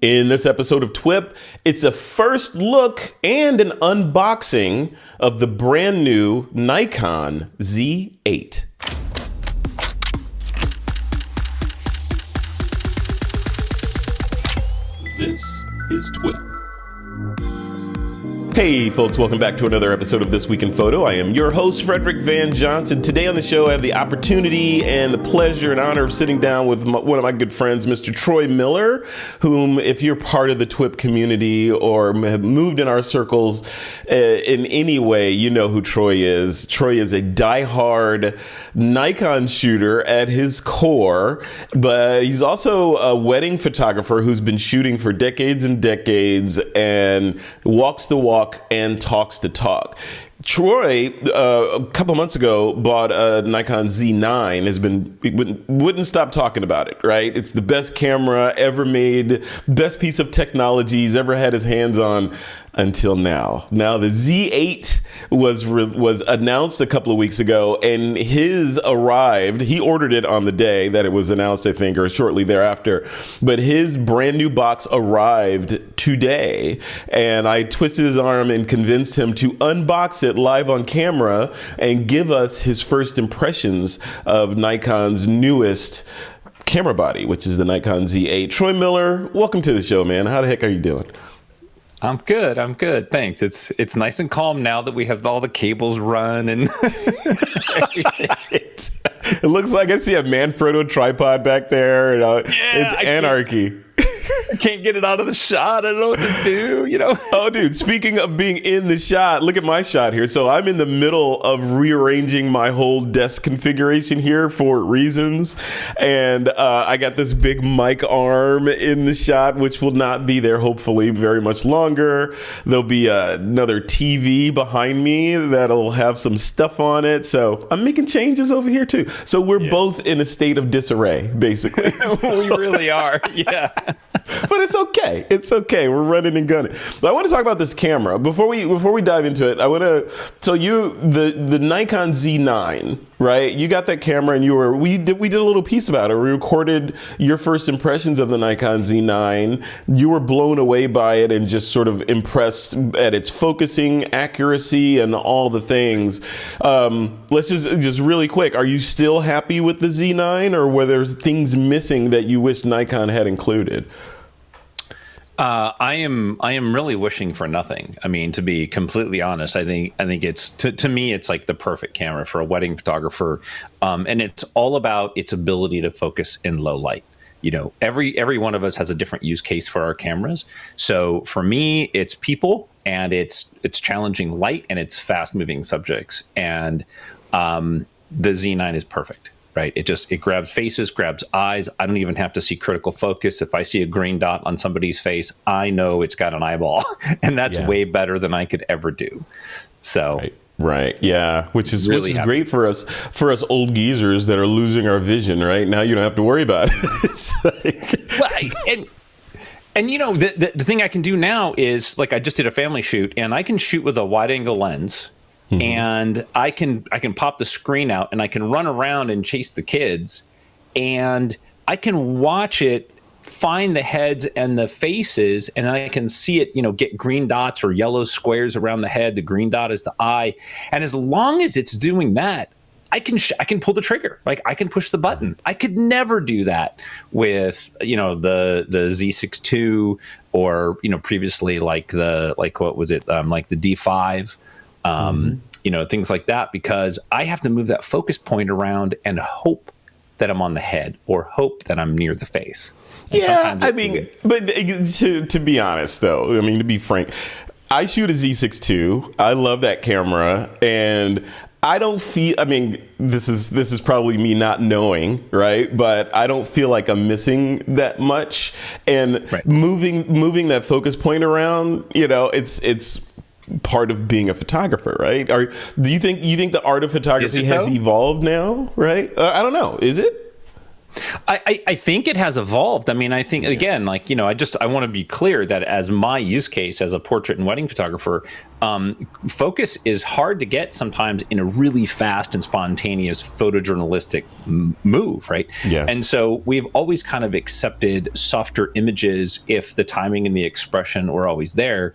In this episode of TWiP, it's a first look and an unboxing of the brand new Nikon Z8. This is TWiP. Hey folks, welcome back to another episode of This Week in Photo. I am your host, Frederick Van Johnson. Today on the show, I have the opportunity and the pleasure and honor of sitting down with one of my good friends, Mr. Troy Miller, whom, if you're part of the TWiP community or have moved in our circles in any way, you know who Troy is. Troy is a diehard Nikon shooter at his core, but he's also a wedding photographer who's been shooting for decades and decades and walks the walk and talks the talk. Troy, a couple months ago, bought a Nikon Z9, wouldn't stop talking about it, right? It's the best camera ever made, best piece of technology he's ever had his hands on until now. Now the Z8 was announced a couple of weeks ago, and his arrived. He ordered it on the day that it was announced, I think, or shortly thereafter. But his brand new box arrived today, and I twisted his arm and convinced him to unbox it live on camera and give us his first impressions of Nikon's newest camera body, which is the Nikon Z8. Troy Miller, welcome to the show, man. How the heck are you doing? I'm good. Thanks. It's nice and calm now that we have all the cables run and It looks like I see a Manfrotto tripod back there. It's anarchy. I can't get it out of the shot. I don't know what to do, you know? Oh, dude, speaking of being in the shot, look at my shot here. So I'm in the middle of rearranging my whole desk configuration here for reasons. And I got this big mic arm in the shot, which will not be there, hopefully, very much longer. There'll be another TV behind me that'll have some stuff on it. So I'm making changes over here, too. So we're both in a state of disarray, basically. We really are, yeah. But it's okay. It's okay. We're running and gunning. But I want to talk about this camera before we dive into it. I want to. So the Nikon Z9, right? You got that camera, and we did a little piece about it. We recorded your first impressions of the Nikon Z9. You were blown away by it and just sort of impressed at its focusing, accuracy, and all the things. Let's just really quick. Are you still happy with the Z9, or were there things missing that you wish Nikon had included? I am really wishing for nothing. I mean, to be completely honest, I think it's to me, it's like the perfect camera for a wedding photographer. And it's all about its ability to focus in low light. You know, every one of us has a different use case for our cameras. So for me, it's people, and it's challenging light, and it's fast moving subjects. And the Z9 is perfect. Right. It grabs faces, grabs eyes. I don't even have to see critical focus. If I see a green dot on somebody's face, I know it's got an eyeball, and that's way better than I could ever do. So. Right. Yeah. Which is great for us old geezers that are losing our vision. Right now, you don't have to worry about it. It's like... And you know, the thing I can do now is, like, I just did a family shoot, and I can shoot with a wide angle lens. Mm-hmm. And I can pop the screen out, and I can run around and chase the kids, and I can watch it find the heads and the faces, and I can see it, you know, get green dots or yellow squares around the head. The green dot is the eye, and as long as it's doing that, I can pull the trigger. Like, I can push the button. I could never do that with, you know, the Z6 II, or, you know, previously like the D5. You know, things like that, because I have to move that focus point around and hope that I'm on the head, or hope that I'm near the face. And I mean, but to be honest, though, I mean, to be frank, I shoot a Z6 II. I love that camera, and I don't feel, I mean, this is probably me not knowing, right? But I don't feel like I'm missing that much. And moving that focus point around, you know, it's part of being a photographer, right? Or do you think the art of photography has evolved now, right? I don't know. Is it? I think it has evolved. I mean, I think, again, like, I want to be clear that as my use case as a portrait and wedding photographer, focus is hard to get sometimes in a really fast and spontaneous photojournalistic move, right? Yeah. And so we've always kind of accepted softer images if the timing and the expression were always there.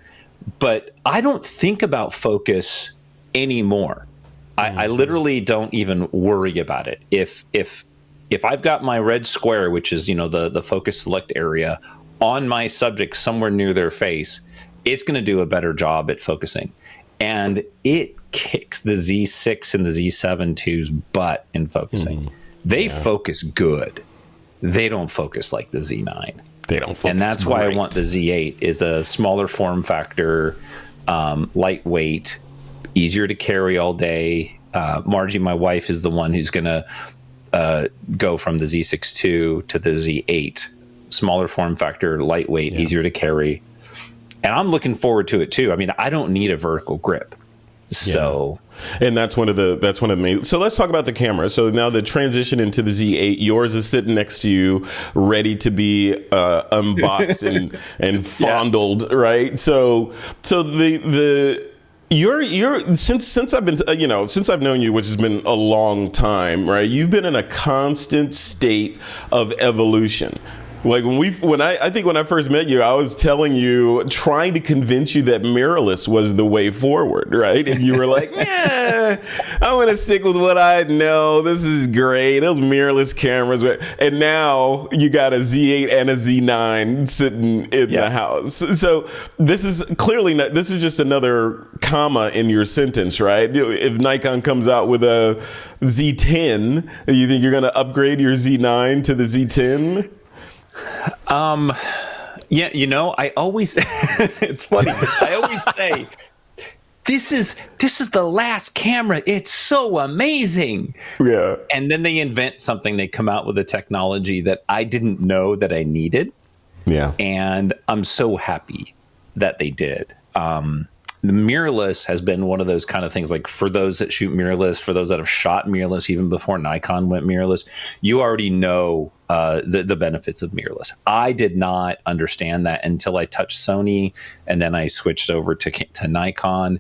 But I don't think about focus anymore. I literally don't even worry about it. If I've got my red square, which is, the focus select area, on my subject somewhere near their face, it's going to do a better job at focusing. And it kicks the Z6 and the Z7 II's butt in focusing. They focus good. They don't focus like the Z9. They don't focus. And that's why I want the Z8, is a smaller form factor, lightweight, easier to carry all day. Margie, my wife, is the one who's going to go from the Z6 II to the Z8, smaller form factor, lightweight, easier to carry. And I'm looking forward to it too. I mean, I don't need a vertical grip. So, and that's one of the main. So let's talk about the camera. So now the transition into the Z8, yours is sitting next to you, ready to be unboxed and fondled, right? So you're since I've been since I've known you, which has been a long time, right? You've been in a constant state of evolution. Like I think when I first met you, I was telling you, trying to convince you that mirrorless was the way forward, right? And you were like, I'm going to stick with what I know. This is great. Those mirrorless cameras. And now you got a Z8 and a Z9 sitting in the house. So this is clearly not, this is just another comma in your sentence, right? If Nikon comes out with a Z10, you think you're going to upgrade your Z9 to the Z10? I always, it's funny. I always say, this is the last camera. It's so amazing. Yeah. And then they invent something. They come out with a technology that I didn't know that I needed. Yeah. And I'm so happy that they did. The mirrorless has been one of those kind of things, like for those that shoot mirrorless, for those that have shot mirrorless, even before Nikon went mirrorless, you already know the benefits of mirrorless. I did not understand that until I touched Sony, and then I switched over to Nikon.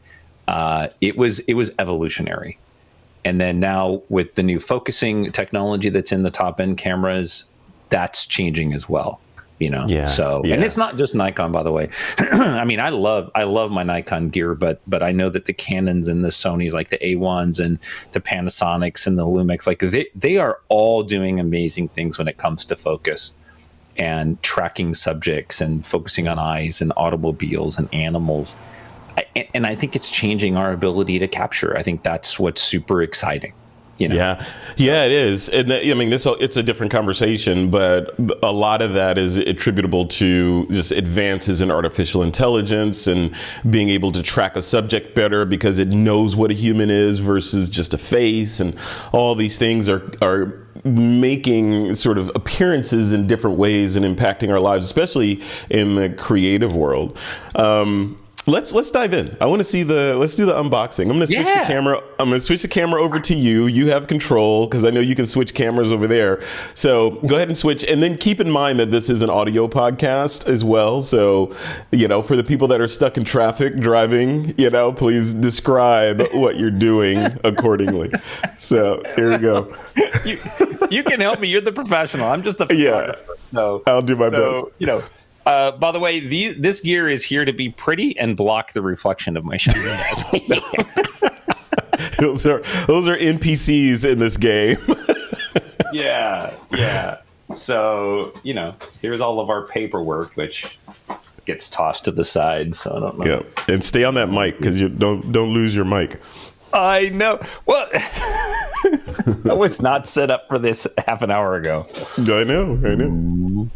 It was evolutionary. And then now with the new focusing technology that's in the top end cameras, that's changing as well. And it's not just Nikon, by the way. I mean, I love my Nikon gear, but I know that the Canons and the Sonys, like the A1s and the Panasonics and the Lumix, like they are all doing amazing things when it comes to focus and tracking subjects and focusing on eyes and automobiles and animals. And I think it's changing our ability to capture. I think that's what's super exciting. Yeah, it is. And it's a different conversation, but a lot of that is attributable to just advances in artificial intelligence and being able to track a subject better because it knows what a human is versus just a face. And all these things are making sort of appearances in different ways and impacting our lives, especially in the creative world. Let's dive in. I want to see let's do the unboxing. I'm going to switch the camera. I'm going to switch the camera over to you. You have control because I know you can switch cameras over there. So go ahead and switch. And then keep in mind that this is an audio podcast as well. So, for the people that are stuck in traffic driving, please describe what you're doing accordingly. So here we go. You can help me. You're the professional. I'm just the photographer. Yeah. So I'll do my best. By the way, this gear is here to be pretty and block the reflection of my shiny desk. Those are NPCs in this game. Yeah. So, here's all of our paperwork, which gets tossed to the side. So I don't know. Yeah, and stay on that mic because you don't lose your mic. I know. Well, I was not set up for this half an hour ago. I know.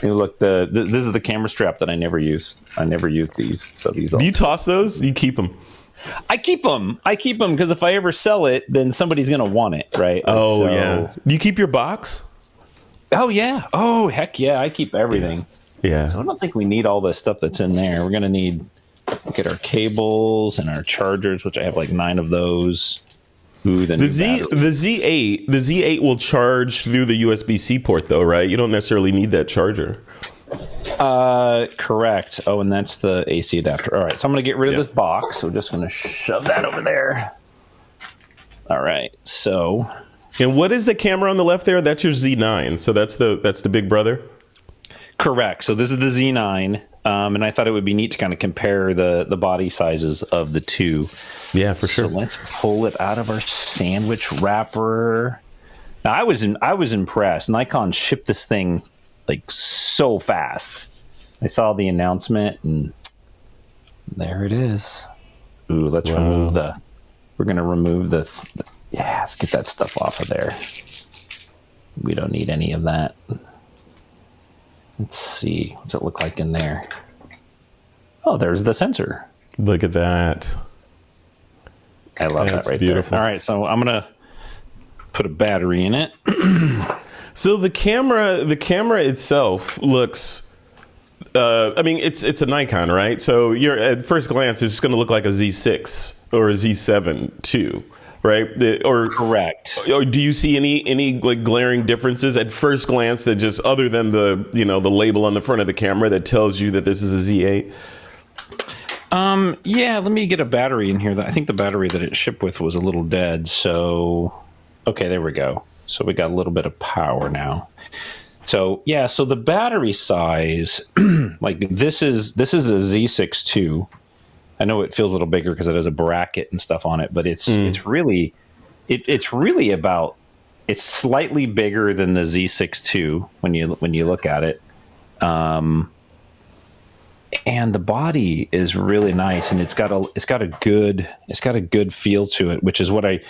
Hey, look, this is the camera strap that I never use. I never use these. So these. Do you toss those? You keep them? I keep them because if I ever sell it, then somebody's gonna want it, right? Yeah. Do you keep your box? Oh yeah. Oh heck yeah! I keep everything. Yeah. So I don't think we need all the stuff that's in there. We're gonna need get our cables and our chargers, which I have like 9 of those. Ooh, the Z8 will charge through the USB-C port though, right? You don't necessarily need that charger. Correct. Oh, and that's the AC adapter. All right, so I'm going to get rid of this box. So we're just going to shove that over there. All right, so. And what is the camera on the left there? That's your Z9. So that's the big brother? Correct. So this is the Z9. And I thought it would be neat to kind of compare the body sizes of the two. Yeah, for sure. So let's pull it out of our sandwich wrapper. Now, I was impressed. Nikon shipped this thing like so fast. I saw the announcement and there it is. Ooh, let's remove we're going to remove yeah, let's get that stuff off of there. We don't need any of that. Let's see. What's it look like in there? Oh, there's the sensor. Look at that. I love that right beautiful. there. All right, so I'm going to put a battery in it. So the camera itself looks, I mean, it's a Nikon, right? So you're at first glance, it's just going to look like a Z6 or a Z7 too, right? Or correct. Or do you see any like glaring differences at first glance that just other than the the label on the front of the camera that tells you that this is a Z8? Yeah, let me get a battery in here. I think the battery that it shipped with was a little dead. So, okay, there we go. So we got a little bit of power now. So yeah, so the battery size, like this is a Z6 II. I know it feels a little bigger because it has a bracket and stuff on it, but it's really about, it's slightly bigger than the Z6 II when you look at it. And the body is really nice, and it's got a good feel to it, which is what I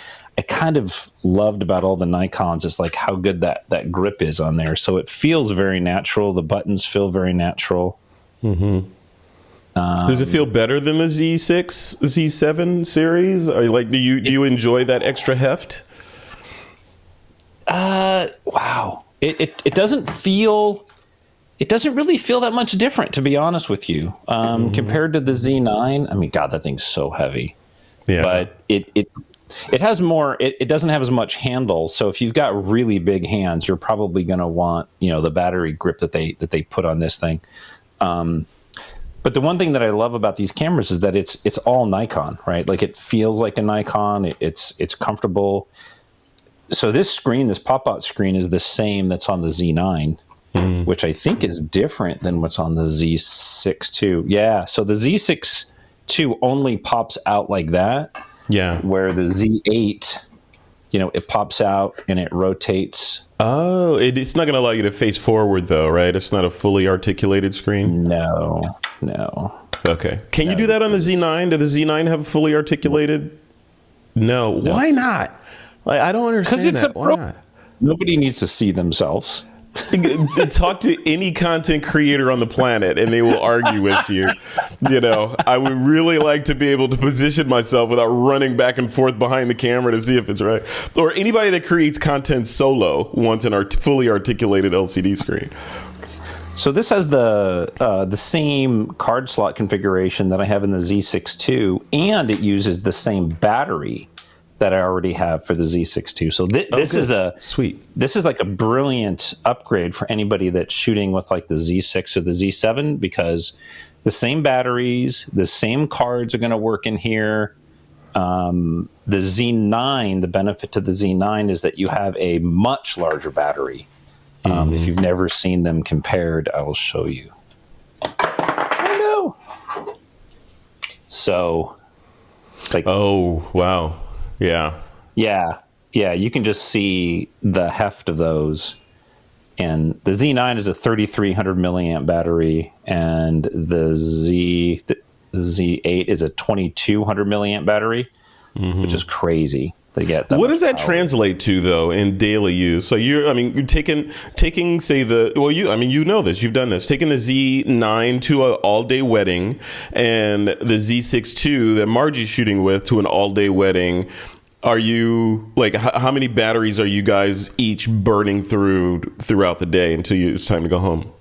kind of loved about all the Nikons, is like how good that grip is on there. So it feels very natural. The buttons feel very natural. Mm-hmm. Does it feel better than the Z6, Z7 series? Or like, do you enjoy that extra heft? Wow. It doesn't feel. It doesn't really feel that much different, to be honest with you, compared to the Z9. I mean, God, that thing's so heavy. Yeah. But it has more. It doesn't have as much handle. So if you've got really big hands, you're probably going to want the battery grip that they put on this thing. But the one thing that I love about these cameras is that it's all Nikon, right? Like it feels like a Nikon. It's comfortable. So this pop-out screen is the same that's on the Z9. Which I think is different than what's on the Z6 II. Yeah, so the Z6 II only pops out like that. Yeah. Where the Z8, it pops out and it rotates. Oh, it's not going to allow you to face forward though, right? It's not a fully articulated screen? No. Okay. Can you do that on the Z9? Did the Z9 have fully articulated? No. Why not? Like, I don't understand that. Why not? Nobody needs to see themselves. Talk to any content creator on the planet and they will argue with you. I would really like to be able to position myself without running back and forth behind the camera to see if it's right. Or anybody that creates content solo wants an fully articulated LCD screen. So this has the same card slot configuration that I have in the Z6 II, and it uses the same battery that I already have for the Z6 II. So this is sweet. This is like a brilliant upgrade for anybody that's shooting with like the Z6 or the Z7, because the same batteries, the same cards are going to work in here. The Z9, the benefit to the Z9 is that you have a much larger battery. If you've never seen them compared, I will show you. I know. So, like, oh wow. Yeah, you can just see the heft of those. And the Z9 is a 3,300 milliamp battery, and the Z8 is a 2,200 milliamp battery, which is crazy. They get that. What does that translate to though in daily use? So you're taking say you know this, you've done this, taking the Z9 to an all day wedding and the Z6 II that Margie's shooting with to an all day wedding. Are you like, how many batteries are you guys each burning throughout the day until it's time to go home?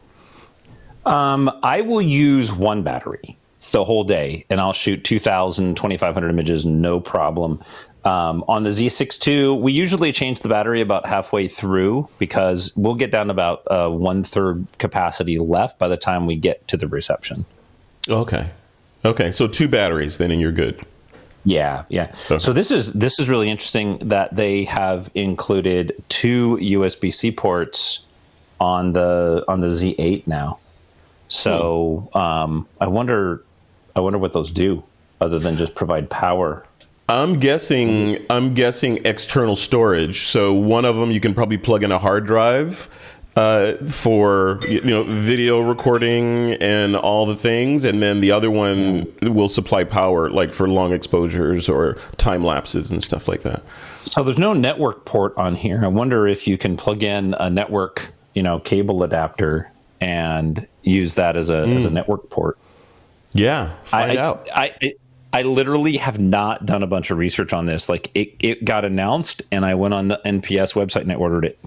I will use one battery the whole day, and I'll shoot 2,000, 2,500 images, no problem. On the Z6 II, we usually change the battery about halfway through because we'll get down to about 1/3 capacity left by the time we get to the reception. Okay. Okay. So 2 batteries then, and you're good. Yeah, yeah. Okay. So this is really interesting that they have included 2 USB-C ports on the Z8 now. So I wonder what those do other than just provide power. I'm guessing external storage. So one of them you can probably plug in a hard drive for video recording and all the things, and then the other one will supply power, like for long exposures or time lapses and stuff like that. So there's no network port on here. I wonder if you can plug in a network, cable adapter and use that as a network port. Yeah, find out. I literally have not done a bunch of research on this. Like it got announced, and I went on the NPS website and I ordered it.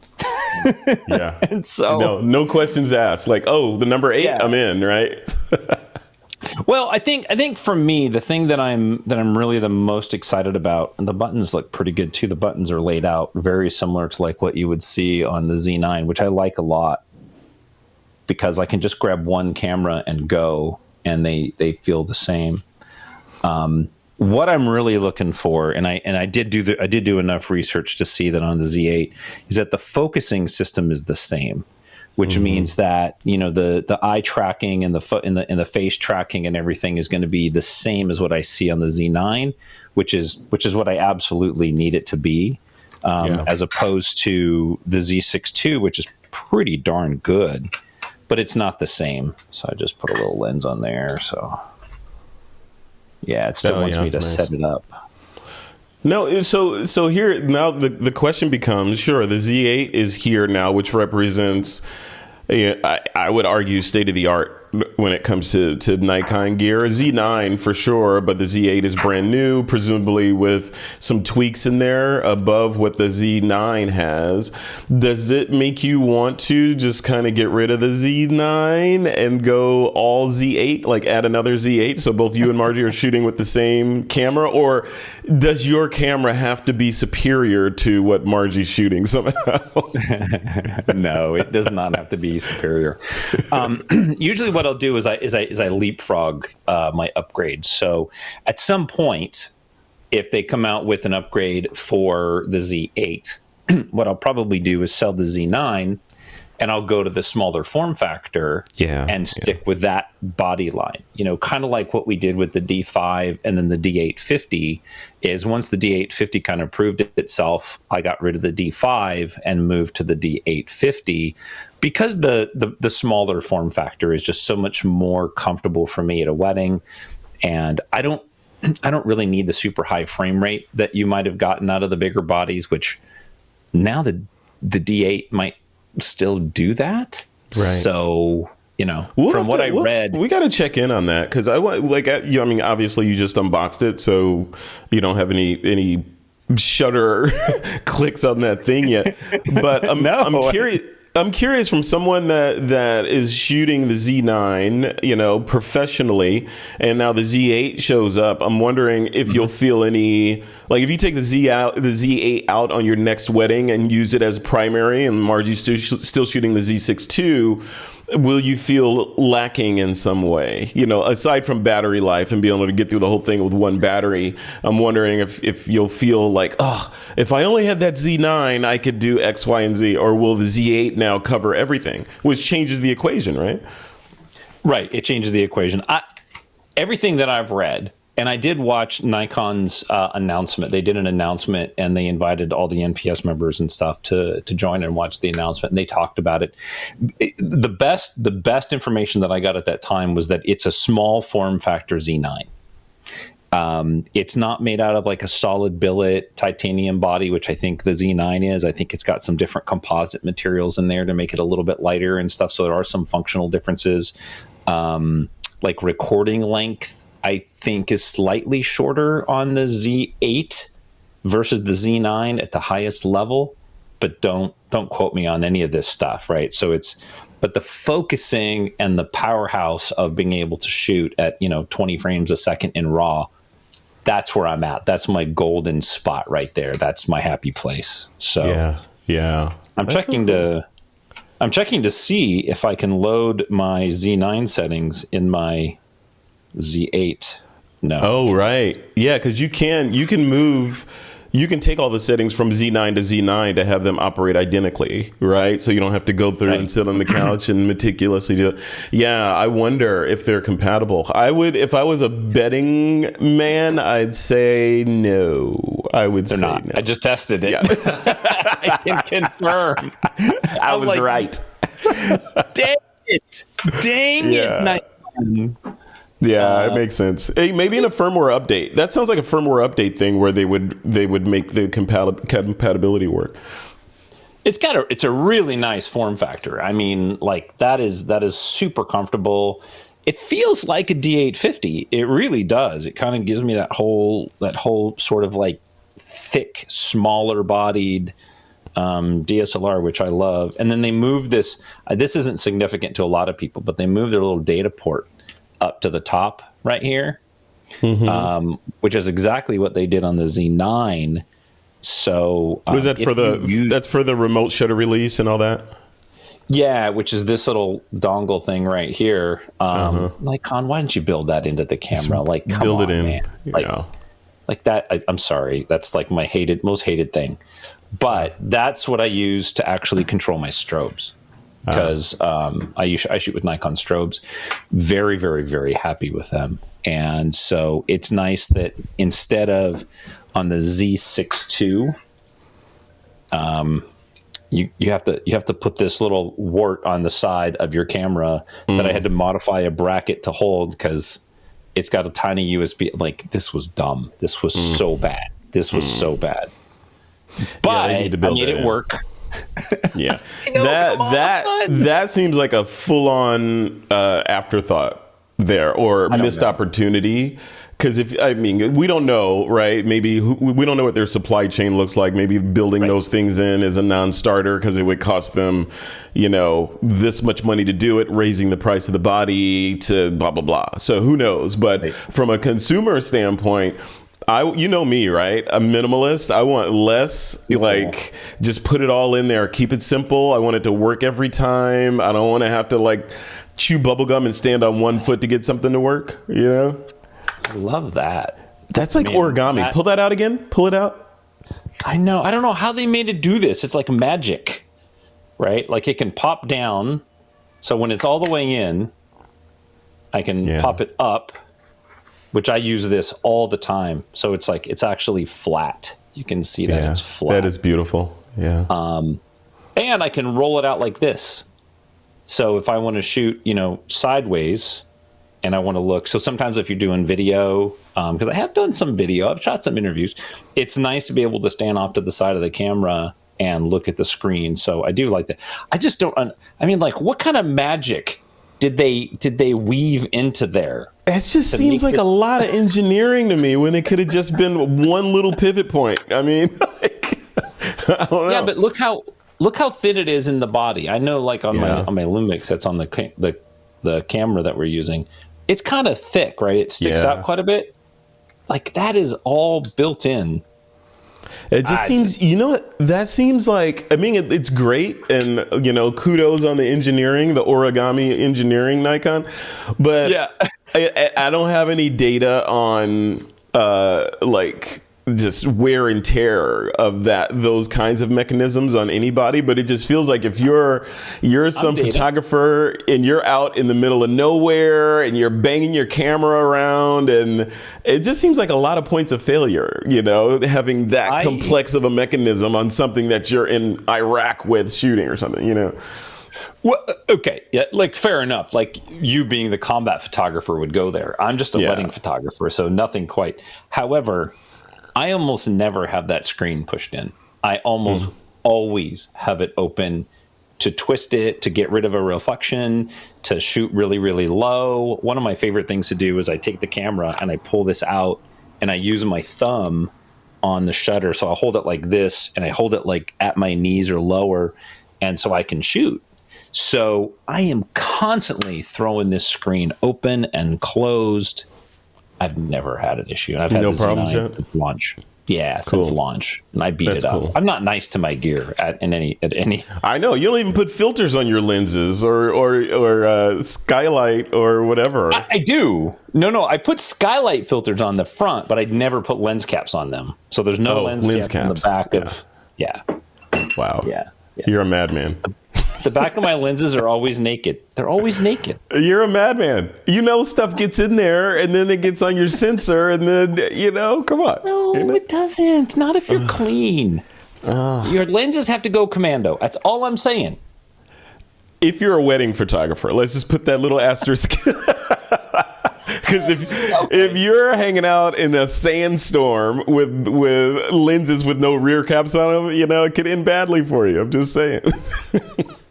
Yeah, and so no questions asked. Like, oh, the number 8, yeah. I'm in, right? Well, I think for me, the thing that I'm really the most excited about, and the buttons look pretty good too. The buttons are laid out very similar to like what you would see on the Z9, which I like a lot because I can just grab one camera and go, and they feel the same. What I'm really looking for, and I did do enough research to see that on the Z8, is that the focusing system is the same, which means that the eye tracking and the face tracking and everything is going to be the same as what I see on the Z9, which is what I absolutely need it to be, as opposed to the Z6 II, which is pretty darn good, but it's not the same. So I just put a little lens on there. So. Yeah, it still wants me to set it up. No, so here now the question becomes, sure, the Z8 is here now, which represents, I would argue, state of the art when it comes to Nikon gear. A Z9 for sure, but the Z8 is brand new, presumably with some tweaks in there above what the Z9 has. Does it make you want to just kind of get rid of the Z9 and go all Z8, like add another Z8, so both you and Margie are shooting with the same camera? Or does your camera have to be superior to what Margie's shooting somehow? No, it does not have to be superior. Usually what I'll do is I leapfrog my upgrades. So at some point, if they come out with an upgrade for the Z8, what I'll probably do is sell the Z9, and I'll go to the smaller form factor and stick with that body line. Kind of like what we did with the D5 and then the D850, is once the D850 kind of proved itself, I got rid of the D5 and moved to the D850, because the smaller form factor is just so much more comfortable for me at a wedding. And I don't really need the super high frame rate that you might have gotten out of the bigger bodies, which now the D8 might still do that. Right. So, from what I read, we got to check in on that, because I mean, obviously you just unboxed it, so you don't have any shutter clicks on that thing yet. But I'm curious from someone that is shooting the Z9, professionally, and now the Z8 shows up. I'm wondering if you'll feel any, like if you take the Z8 out on your next wedding and use it as primary, and Margie's still shooting the Z6 II, will you feel lacking in some way? Aside from battery life and being able to get through the whole thing with one battery, I'm wondering if you'll feel like, if I only had that Z9, I could do X, Y, and Z, or will the Z8 now cover everything, which changes the equation, right? Right, it changes the equation. Everything that I've read, and I did watch Nikon's announcement. They did an announcement, and they invited all the NPS members and stuff to join and watch the announcement, and they talked about it. The best information that I got at that time was that it's a small form factor Z9. It's not made out of like a solid billet titanium body, which I think the Z9 is. I think it's got some different composite materials in there to make it a little bit lighter and stuff. So there are some functional differences. Like recording length, I think, is slightly shorter on the Z8 versus the Z9 at the highest level, but don't quote me on any of this stuff, right? So but the focusing and the powerhouse of being able to shoot at 20 frames a second in RAW that's where I'm at. That's my golden spot right there. That's my happy place. So yeah. I'm checking to see if I can load my Z9 settings in my Z8. No. Oh, right. Yeah, because you can take all the settings from Z9 to Z9 to have them operate identically, right? So you don't have to go through and sit on the couch and meticulously do it. Yeah, I wonder if they're compatible. If I was a betting man, I'd say no. They're not. No. I just tested it. Yeah. I can confirm. I was right. Dang it. Yeah. Nikon. Yeah, it makes sense. Hey, maybe in a firmware update. That sounds like a firmware update thing where they would make the compatibility work. It's a really nice form factor. I mean, like that is super comfortable. It feels like a D850. It really does. It kind of gives me that whole sort of like thick, smaller bodied DSLR, which I love. And then they move this. This isn't significant to a lot of people, but they move their little data port up to the top right here, which is exactly what they did on the Z9. So was that that's for the remote shutter release and all that? Yeah, which is this little dongle thing right here. Nikon, why didn't you build that into the camera? Like, come build on, it in. man. Like that. I'm sorry. That's like my most hated thing. But that's what I use to actually control my strobes. Because I shoot with Nikon strobes. Very, very, very happy with them. And so it's nice that instead of on the Z6 II, you have to put this little wart on the side of your camera that I had to modify a bracket to hold because it's got a tiny USB. Like, this was dumb. This was so bad. This was so bad. But I made it work. Yeah, that seems like a full-on afterthought there, or missed opportunity. Because we don't know, right? Maybe we don't know what their supply chain looks like. Maybe building those things in is a non-starter because it would cost them, this much money to do it, raising the price of the body to blah blah blah. So who knows? But from a consumer standpoint, you know me, right? A minimalist. I want less, just put it all in there. Keep it simple. I want it to work every time. I don't want to have to chew bubblegum and stand on one foot to get something to work, I love that. That's like origami. Pull that out again. Pull it out. I know. I don't know how they made it do this. It's like magic, right? Like it can pop down. So when it's all the way in, I can pop it up, which I use this all the time. So it's like, it's actually flat. You can see that it's flat. That is beautiful. Yeah. And I can roll it out like this. So if I want to shoot, sideways and I want to look, so sometimes if you're doing video, because I have done some video, I've shot some interviews, it's nice to be able to stand off to the side of the camera and look at the screen. So I do like that. I just don't, what kind of magic did they weave into there? It just seems like a lot of engineering to me when it could have just been one little pivot point. I mean, I don't know. Yeah, but look how thin it is in the body. I know, on my Lumix that's on the camera that we're using, it's kind of thick, right? It sticks out quite a bit. Like that is all built in. It just seems, that seems like, it's great. And, kudos on the engineering, the origami engineering Nikon. But I don't have any data on, just wear and tear of those kinds of mechanisms on anybody. But it just feels like if you're some photographer and you're out in the middle of nowhere and you're banging your camera around, and it just seems like a lot of points of failure, having that complex of a mechanism on something that you're in Iraq with shooting or something, Well, okay, yeah, fair enough. Like you being the combat photographer would go there. I'm just a wedding photographer, so nothing quite. However, I almost never have that screen pushed in. I almost always have it open to twist it, to get rid of a reflection, to shoot really, really low. One of my favorite things to do is I take the camera and I pull this out and I use my thumb on the shutter. So I hold it like this and I hold it at my knees or lower, and so I can shoot. So I am constantly throwing this screen open and closed I've never had an issue. And I've had No the problems Z9 yet? since launch. Yeah, Cool. since launch, and I beat That's it up. cool. I'm not nice to my gear at any. I know you don't even put filters on your lenses or skylight or whatever. I do. No, I put skylight filters on the front, but I'd never put lens caps on them. So there's no lens cap on the back of. Yeah. Wow. Yeah. You're a madman. The back of my lenses are always naked. They're always naked. You're a madman. You know, stuff gets in there and then it gets on your sensor and then, come on. No, it doesn't. Not if you're clean. Your lenses have to go commando. That's all I'm saying. If you're a wedding photographer, let's just put that little asterisk. Because if you're hanging out in a sandstorm with lenses with no rear caps on them, it could end badly for you. I'm just saying.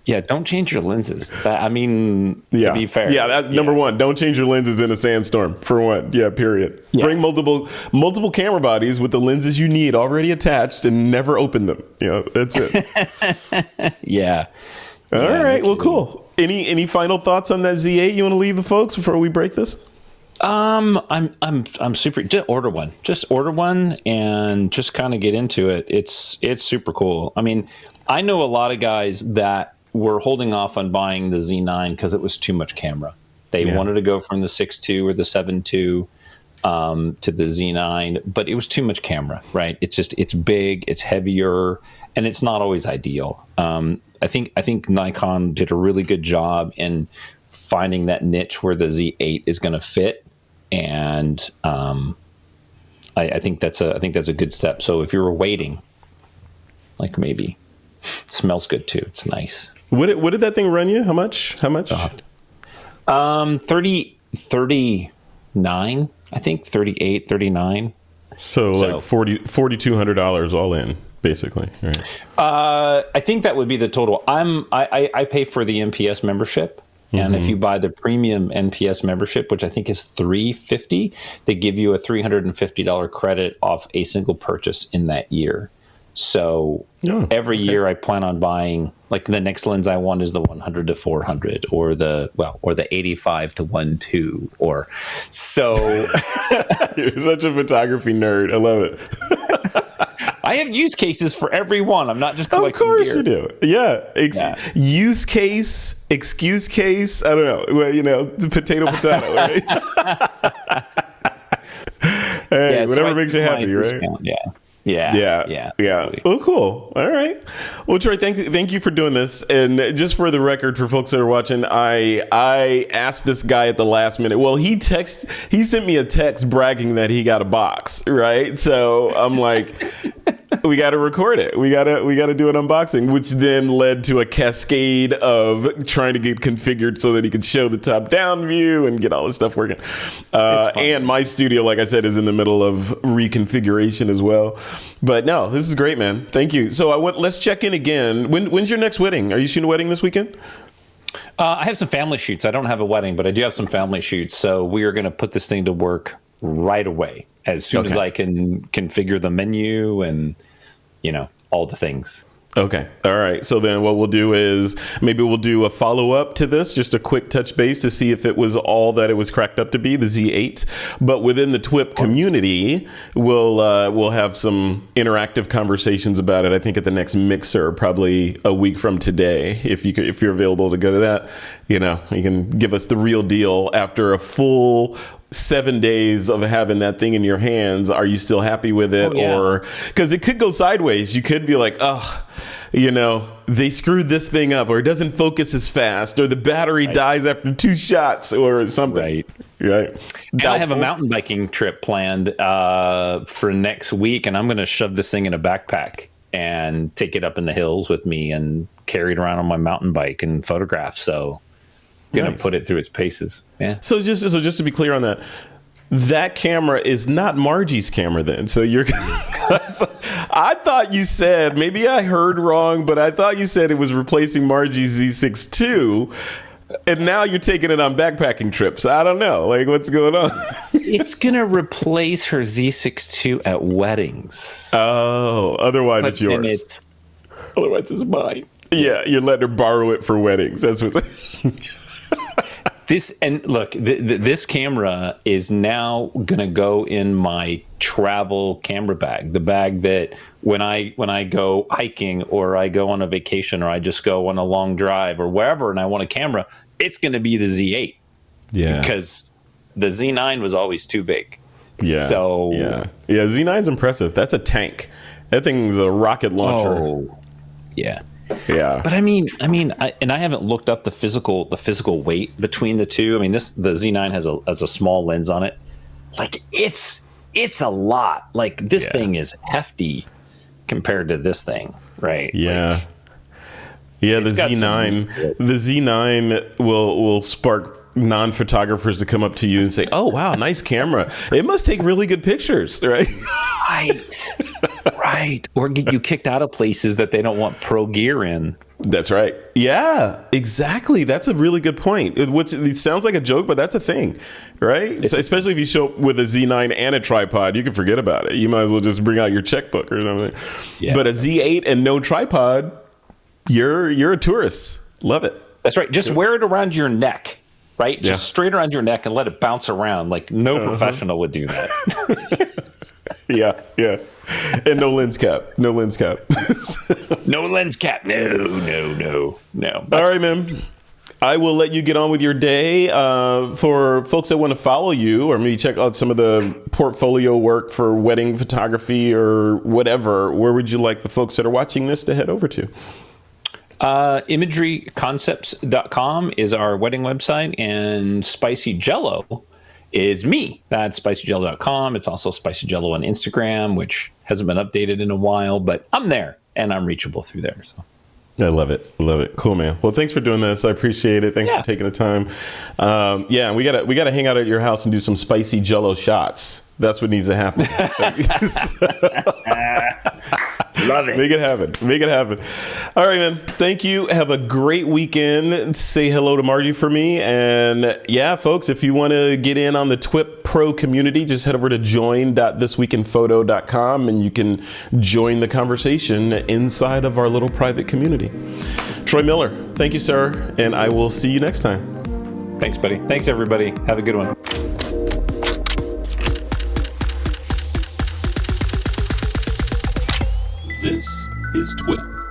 Yeah, don't change your lenses. To be fair. Yeah, that's number one. Don't change your lenses in a sandstorm, for one. Yeah, period. Yeah. Bring multiple camera bodies with the lenses you need already attached and never open them. That's it. Yeah. All right. Well, cool. Any final thoughts on that Z8 you want to leave the folks before we break this? I'm super. Just order one. Just order one and just kind of get into it. It's super cool. I mean, I know a lot of guys that were holding off on buying the Z9 because it was too much camera. They wanted to go from the 6.2 or the 7.2 to the Z9, but it was too much camera, right? It's big, it's heavier, and it's not always ideal. I think Nikon did a really good job in finding that niche where the Z8 is going to fit, and I think that's a good step. So if you're waiting, like maybe. Smells good too. It's nice. What did that thing run you? How much? 39, I think 38, 39. So like $4,200 all in, basically. Right. I think that would be the total. I pay for the NPS membership. And if you buy the premium NPS membership, which I think is $350, they give you a $350 credit off a single purchase in that year. So every year I plan on buying, like the next lens I want is the 100 to 400 or the 85 to 1.2 or so. You're such a photography nerd. I love it. I have use cases for every one. I'm not just collecting Of course gear. you do. Yeah. Use case, excuse case. I don't know. Well, potato, right? Hey, whatever makes you happy, right? Yeah. Oh, cool. All right. Well, Troy, thank you for doing this. And just for the record, for folks that are watching, I asked this guy at the last minute. Well, he sent me a text bragging that he got a box, right? So I'm like, we got to record it. We got to do an unboxing, which then led to a cascade of trying to get configured so that he could show the top down view and get all this stuff working. And my studio, like I said, is in the middle of reconfiguration as well. But no, this is great, man. Thank you. So let's check in again. When's your next wedding? Are you shooting a wedding this weekend? I have some family shoots. I don't have a wedding, but I do have some family shoots. So we are going to put this thing to work right away as soon as I can configure the menu and, all the things. Okay. All right. So then what we'll do is maybe we'll do a follow-up to this, just a quick touch base to see if it was all that it was cracked up to be, the Z8. But within the TWiP community, we'll have some interactive conversations about it. I think at the next Mixer, probably a week from today, if you're available to go to that, you can give us the real deal after a full 7 days of having that thing in your hands. Are you still happy with it? Or because it could go sideways. You could be like, they screwed this thing up, or it doesn't focus as fast, or the battery dies after 2 shots or something. Right. And I have a mountain biking trip planned for next week, and I'm going to shove this thing in a backpack and take it up in the hills with me and carry it around on my mountain bike and photograph. So going to put it through its paces. Yeah. So just to be clear on that camera is not Margie's camera then. So you're I thought you said, maybe I heard wrong, but I thought you said it was replacing Margie's Z6 II, and now you're taking it on backpacking trips. I don't know. Like, what's going on? It's going to replace her Z6 II at weddings. Oh, otherwise it's yours. Otherwise it's mine. Yeah, you're letting her borrow it for weddings. That's what This camera is now gonna go in my travel camera bag, the bag that when I go hiking or I go on a vacation or I just go on a long drive or wherever and I want a camera, it's gonna be the Z8. Yeah, because the Z9 was always too big. Yeah. So Z9's impressive. That's a tank. That thing's a rocket launcher. Oh, yeah. Yeah. But I haven't looked up the physical weight between the two. I mean, the Z9 has a small lens on it. Like it's a lot. Like this thing is hefty compared to this thing, right? Yeah. The Z9 will spark non-photographers to come up to you and say, "Oh wow, nice camera. It must take really good pictures," right? Right. Or get you kicked out of places that they don't want pro gear in. That's right. Yeah, exactly. That's a really good point. It sounds like a joke, but that's a thing, right? So especially if you show up with a Z9 and a tripod, you can forget about it. You might as well just bring out your checkbook or something. Yeah. But a Z8 and no tripod, you're a tourist. Love it. That's right. Just wear it around your neck. Right? Just straight around your neck and let it bounce around. Like no professional would do that. Yeah. And no lens cap. No lens cap. No lens cap. No. All right, man. I will let you get on with your day. For folks that want to follow you or maybe check out some of the portfolio work for wedding photography or whatever, where would you like the folks that are watching this to head over to? Imageryconcepts.com is our wedding website, and Spicy Jello is me. That's spicyjello.com. It's also Spicy Jello on Instagram, which hasn't been updated in a while, but I'm there and I'm reachable through there. So I love it. Cool, man. Well, thanks for doing this. I appreciate it. Thanks for taking the time. We gotta hang out at your house and do some spicy Jello shots. That's what needs to happen. Love it. Make it happen. All right, man. Thank you. Have a great weekend. Say hello to Margie for me. And yeah, folks, if you want to get in on the TWiP Pro community, just head over to join.thisweekinphoto.com and you can join the conversation inside of our little private community. Troy Miller, thank you, sir. And I will see you next time. Thanks, buddy. Thanks, everybody. Have a good one. This is TWiP.